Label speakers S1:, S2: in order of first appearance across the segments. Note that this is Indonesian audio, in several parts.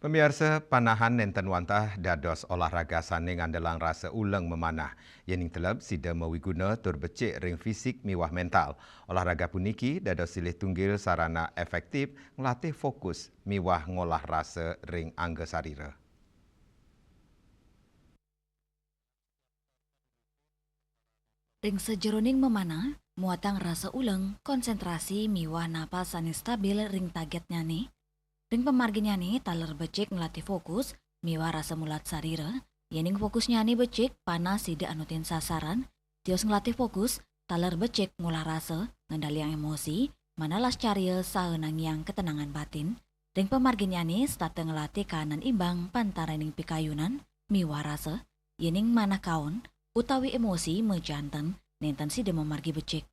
S1: Pemirsa panahan nenten wantah dados olahraga sane ngandelang rasa uleng memanah. Yening teleb sida mewiguna tur becik ring fisik miwah mental. Olahraga puniki dados silih tunggil sarana efektif nglatih fokus miwah ngolah rasa ring angga sarira.
S2: Ring sejeroning memanah, muatang rasa uleng, konsentrasi miwah napas sani stabil ring targetnya nih. Ring pemarginya nih taler becik ngelatih fokus, miwah rasa mulat sarira. Yening fokusnya nih becik, panas sida anutin sasaran. Tios ngelatih fokus, taler becik ngulah rasa, ngendali yang emosi, mana las caril saenang yang ketenangan batin. Ring pemarginya nih starte ngelatih kanan imbang pantara ning pikayunan, miwah rasa. Yening mana kaon, utawi emosi mejanten nenten sida memargi becik.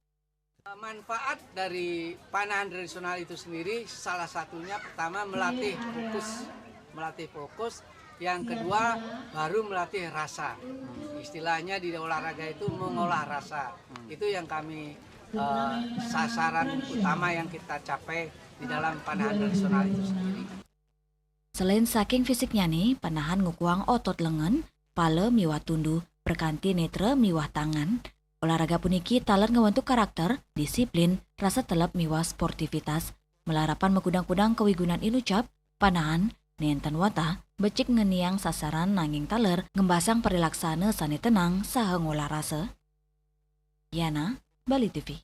S3: Manfaat dari panahan tradisional itu sendiri salah satunya pertama melatih fokus, yang kedua baru melatih rasa. Istilahnya di olahraga itu mengolah rasa. Itu yang kami sasaran utama yang kita capai di dalam panahan tradisional itu sendiri.
S2: Selain saking fisiknya nih, panahan ngukuang otot lengan, pale miwah tundu, berkanti netra miwah tangan. Olahraga puniki taler ngewentuk karakter, disiplin, rasa telep miwah sportivitas, melarapan megudang-kudang kewigunan inucap, panahan, nenten wata, becik ngeniang sasaran nanging taler, ngembasang perilaksana sani tenang, saha ngolah rasa. Yana, Bali TV.